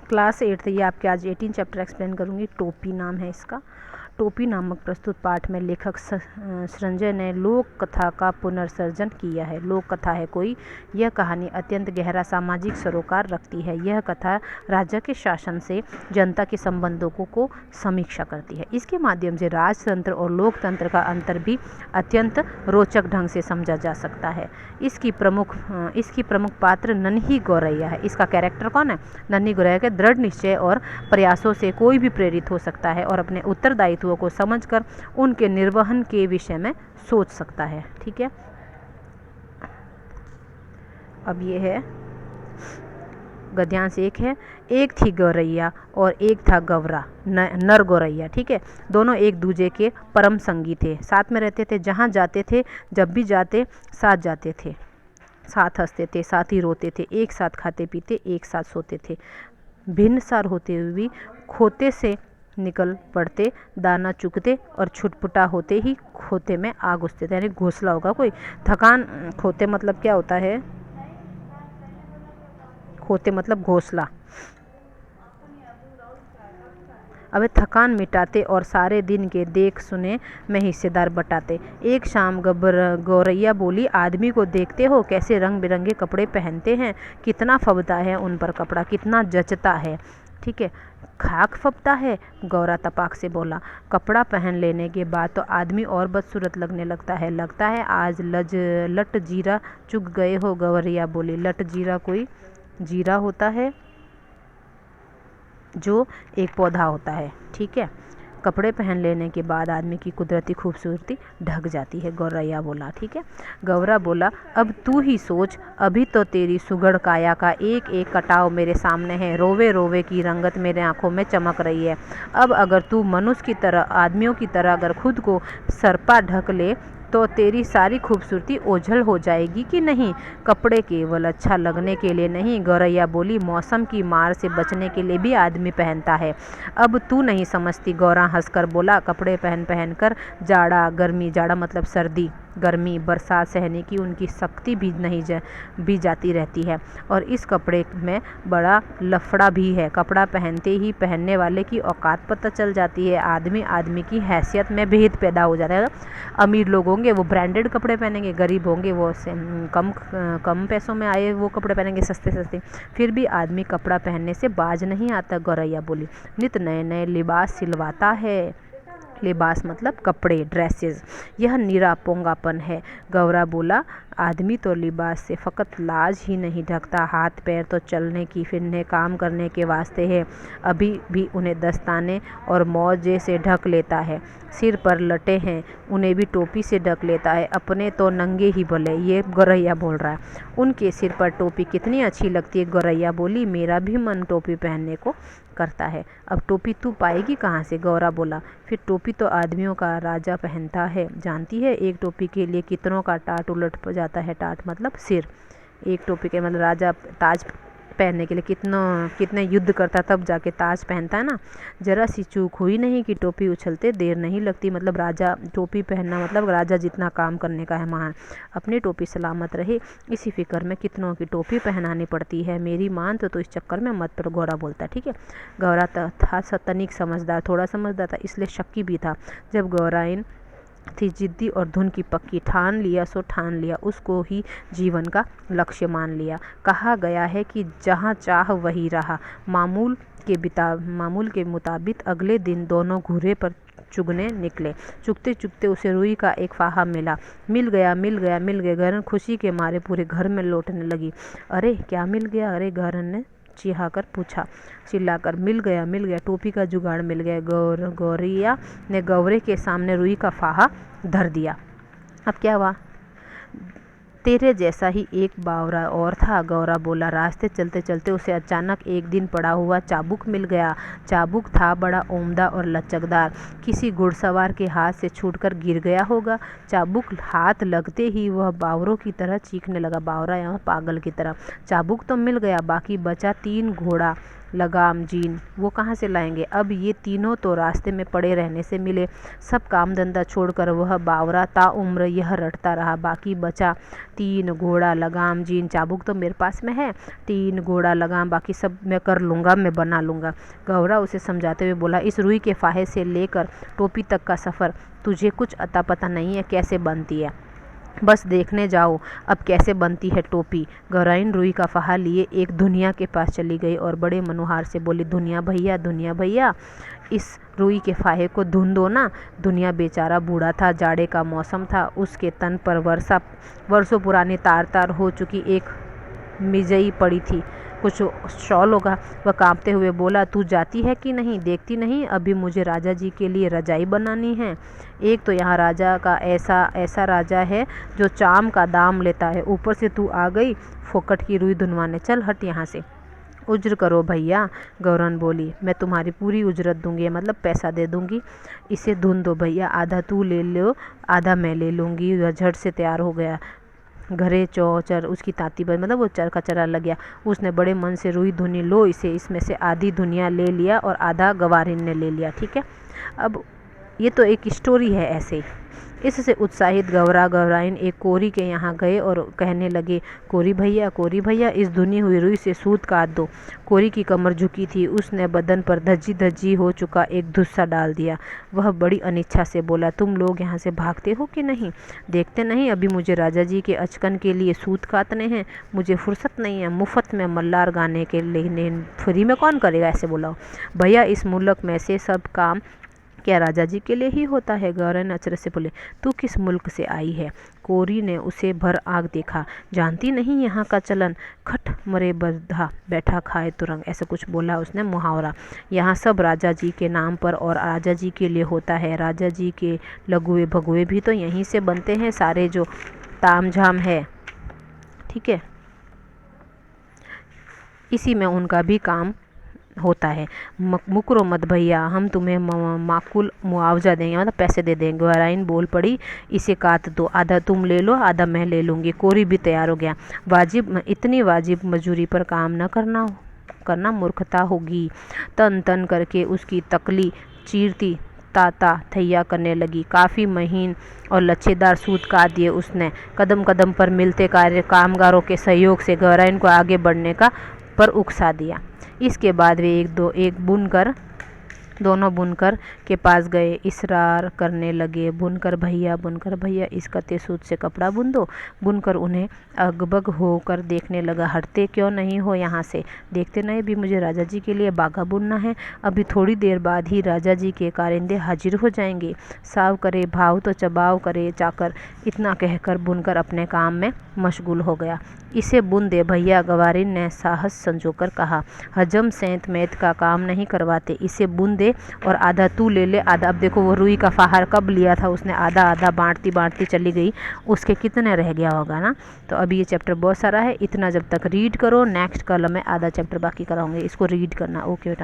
Class 8 ये आपके आज 18 चैप्टर एक्सप्लेन करूँगी। टोपी नाम है इसका। टोपी नामक प्रस्तुत पाठ में लेखक संजय ने लोक कथा का पुनर्सर्जन किया है। लोक कथा है कोई, यह कहानी अत्यंत गहरा सामाजिक सरोकार रखती है। यह कथा राजा के शासन से जनता के संबंधों को समीक्षा करती है। इसके माध्यम से राजतंत्र और लोकतंत्र का अंतर भी अत्यंत रोचक ढंग से समझा जा सकता है। इसकी प्रमुख पात्र नन्ही गौरैया है। इसका कैरेक्टर कौन है? नन्ही गौरैया के दृढ़ निश्चय और प्रयासों से कोई भी प्रेरित हो सकता है और अपने उत्तरदायित्व को समझकर उनके निर्वहन के विषय में सोच सकता है। ठीक है, अब ये है गद्यांश। एक थी गौरैया और एक था गौरा, नर गौरैया। ठीक है, दोनों एक दूजे के परम संगी थे, साथ में रहते थे, जहाँ जाते थे, जब भी जाते साथ जाते थे, साथ हंसते थे, साथ ही रोते थे, एक साथ खाते पीते, एक साथ सोते थे। भिन्न सार होते हुए भी खोते से निकल पड़ते, दाना चुगते और छुटपुटा होते ही खोते में आग घुसते थे। यानी घोंसला होगा कोई। थकान, खोते मतलब क्या होता है? खोते मतलब घोंसला। अब थकान मिटाते और सारे दिन के देख सुने में हिस्सेदार बटाते। एक शाम गौरैया बोली, आदमी को देखते हो कैसे रंग बिरंगे कपड़े पहनते हैं, कितना फबता है उन पर कपड़ा, कितना जचता है। ठीक है, खाक फबता है, गौरा तपाक से बोला। कपड़ा पहन लेने के बाद तो आदमी और बदसूरत लगने लगता है आज लट जीरा चुग गए हो, गौरैया बोली। लट जीरा कोई जीरा होता है जो एक पौधा होता है। ठीक है, कपड़े पहन लेने के बाद आदमी की कुदरती खूबसूरती ढक जाती है, गौरैया बोला। ठीक है, गौरा बोला, अब तू ही सोच, अभी तो तेरी सुघड़ काया का एक एक कटाव मेरे सामने है, रोवे रोवे की रंगत मेरे आंखों में चमक रही है। अब अगर तू मनुष्य की तरह, आदमियों की तरह अगर खुद को सरपा ढक ले तो तेरी सारी खूबसूरती ओझल हो जाएगी कि नहीं? कपड़े केवल अच्छा लगने के लिए नहीं, गौरैया बोली, मौसम की मार से बचने के लिए भी आदमी पहनता है। अब तू नहीं समझती, गौरा हंसकर बोला। कपड़े पहन कर जाड़ा गर्मी, जाड़ा मतलब सर्दी, गर्मी बरसात सहने की उनकी शक्ति भी भी जाती रहती है। और इस कपड़े में बड़ा लफड़ा भी है। कपड़ा पहनते ही पहनने वाले की औकात पता चल जाती है। आदमी की हैसियत में भेद पैदा हो जाता है। अमीर लोग होंगे वो ब्रांडेड कपड़े पहनेंगे, गरीब होंगे वो कम पैसों में आए वो कपड़े पहनेंगे, सस्ते सस्ते। फिर भी आदमी कपड़ा पहनने से बाज नहीं आता, गौरैया बोली। नित नए नए लिबास सिलवाता है। लिबास मतलब कपड़े, ड्रेसेस। यह निरा पोंगापन है, गौरा बोला। आदमी तो लिबास से फ़कत लाज ही नहीं ढकता, हाथ पैर तो चलने की फिरने काम करने के वास्ते है। अभी भी उन्हें दस्ताने और मौजे से ढक लेता है। सिर पर लटे हैं, उन्हें भी टोपी से ढक लेता है। अपने तो नंगे ही भले, ये गौरैया बोल रहा है। उनके सिर पर टोपी कितनी अच्छी लगती है, गौरैया बोली। मेरा भी मन टोपी पहनने को करता है। अब टोपी तू पाएगी कहाँ से, गौरा बोला। फिर टोपी तो आदमियों का राजा पहनता है, जानती है? एक टोपी के लिए कितनों का टाट उलट जाता है। टाट मतलब सिर। एक टोपी के मतलब राजा ताज पहनने के लिए कितने युद्ध करता तब जाके ताज पहनता है ना। जरा सी चूक हुई नहीं कि टोपी उछलते देर नहीं लगती। मतलब राजा टोपी पहनना मतलब राजा जितना काम करने का है महान। अपनी टोपी सलामत रहे इसी फिक्र में कितनों की टोपी पहनानी पड़ती है। मेरी मान तो इस चक्कर में मत पर, गौरा बोलता। ठीक है, गौरा था तनिक समझदार, थोड़ा समझदार था, इसलिए शक्की भी था। जब गौराइन थी जिद्दी और धुन की पक्की, ठान लिया सो ठान लिया, उसको ही जीवन का लक्ष्य मान लिया। कहा गया है कि जहाँ चाह वही रहा। मामूल के मुताबिक अगले दिन दोनों घूरे पर चुगने निकले। चुगते चुगते उसे रुई का एक फाहा मिल गया। गौरन खुशी के मारे पूरे घर में लौटने लगी। अरे क्या मिल गया? अरे गौरन ने चिल्लाकर मिल गया, टोपी का जुगाड़ मिल गया। गौरैया ने गौरे के सामने रुई का फाहा धर दिया। अब क्या हुआ? तेरे जैसा ही एक बावरा और था, गौरा बोला। रास्ते चलते चलते उसे अचानक एक दिन पड़ा हुआ चाबुक मिल गया। चाबुक था बड़ा उम्दा और लचकदार, किसी घुड़सवार के हाथ से छूटकर गिर गया होगा। चाबुक हाथ लगते ही वह बावरों की तरह चीखने लगा। बावरा यहाँ पागल की तरह। चाबुक तो मिल गया, बाकी बचा 3 घोड़ा लगाम, जीन वो कहाँ से लाएंगे। अब ये तीनों तो रास्ते में पड़े रहने से मिले। सब काम धंधा छोड़कर वह बावरा ताउम्र यह रटता रहा। बाकी बचा 3 घोड़ा, लगाम, जीन, चाबुक तो मेरे पास में है, 3 घोड़ा, लगाम, बाकी सब मैं कर लूँगा, मैं बना लूँगा। गौरा उसे समझाते हुए बोला, इस रुई के फाहे से लेकर टोपी तक का सफ़र तुझे कुछ अता पता नहीं है कैसे बनती है, बस देखने जाओ अब कैसे बनती है टोपी। गौराइन रुई का फाहा लिए एक धुनिया के पास चली गई और बड़े मनोहार से बोली, धुनिया भैया, धुनिया भैया, इस रुई के फाहे को धुन दो ना। धुनिया बेचारा बूढ़ा था, जाड़े का मौसम था, उसके तन पर वर्षों पुरानी तार तार हो चुकी एक मिजई पड़ी थी, कुछ शॉल होगा। वह कांपते हुए बोला, तू जाती है कि नहीं, देखती नहीं अभी मुझे राजा जी के लिए रजाई बनानी है। एक तो यहाँ राजा का ऐसा राजा है जो चाम का दाम लेता है, ऊपर से तू आ गई फोकट की रुई धुनवाने, चल हट यहाँ से। उज्र करो भैया, गौरन बोली, मैं तुम्हारी पूरी उजरत दूंगी, मतलब पैसा दे दूंगी। इसे धुन दो भैया, आधा तू ले लो, आधा मैं ले लूँगी। वह झट से तैयार हो गया। घरे चौचर उसकी ताती पर, मतलब वो चरखा चला लग गया। उसने बड़े मन से रुई धुनी, लो इसे, इसमें से आधी दुनिया ले लिया और आधा गवारिन ने ले लिया। ठीक है, अब ये तो एक स्टोरी है ऐसे। इससे उत्साहित गौरा गौराइन एक कोरी के यहाँ गए और कहने लगे, कोरी भैया, इस धुनी हुई रुई से सूत काट दो। कोरी की कमर झुकी थी, उसने बदन पर धज्जी धज्जी हो चुका एक धुस्सा डाल दिया। वह बड़ी अनिच्छा से बोला, तुम लोग यहाँ से भागते हो कि नहीं, देखते नहीं अभी मुझे राजा जी के अचकन के लिए सूत काटने हैं, मुझे फुर्सत नहीं है मुफ्त में मल्लार गाने के लिए, फ्री में कौन करेगा, ऐसे बोला। भैया इस मुल्क में से सब काम क्या राजा जी के लिए ही होता है। गौरन अचरज से बोले, तू किस मुल्क से आई है। कोरी ने उसे भर आग देखा, जानती नहीं यहाँ का चलन, खट मरे बरधा बैठा खाए तुरंग, ऐसा कुछ बोला उसने मुहावरा। यहाँ सब राजा जी के नाम पर और राजा जी के लिए होता है। राजा जी के लघुए भगुए भी तो यहीं से बनते हैं, सारे जो ताम झाम है, ठीक है, इसी में उनका भी काम होता है। मुकरो मत भैया, हम तुम्हें माकूल मुआवजा देंगे, मतलब पैसे दे देंगे। गौराइन बोल पड़ी, इसे काट दो, आधा तुम ले लो, आधा मैं ले लूँगी। कोरी भी तैयार हो गया। इतनी वाजिब मजूरी पर काम न करना मूर्खता होगी। तन तन करके उसकी तकली चीरती ताता थैया करने लगी। काफ़ी महीन और लच्छेदार सूत काट दिए उसने। कदम कदम पर मिलते कामगारों के सहयोग से गौराइन को आगे बढ़ने का पर उकसा दिया। इसके बाद वे दोनों बुनकर के पास गए, इसरार करने लगे, बुनकर भैया इस कते सूत से कपड़ा बुन दो। बुनकर उन्हें अगबग होकर देखने लगा, हटते क्यों नहीं हो यहाँ से, देखते नहीं भी मुझे राजा जी के लिए बागा बुनना है, अभी थोड़ी देर बाद ही राजा जी के कारिंदे हाजिर हो जाएंगे, साव करे भाव तो चबाव करे चाकर। इतना कहकर बुनकर अपने काम में मशगूल हो गया। इसे बुन दे भैया, गवारिन ने साहस संजोकर कहा, हजम सेंत मैत का काम नहीं करवाते, इसे बुन दे और आधा तू ले ले, आधा। अब देखो वो रुई का फाहर कब लिया था उसने, आधा आधा बांटती चली गई, उसके कितने रह गया होगा ना। तो अभी ये चैप्टर बहुत सारा है, इतना जब तक रीड करो, नेक्स्ट कल मैं आधा चैप्टर बाकी कराऊंगी, इसको रीड करना। ओके बेटा।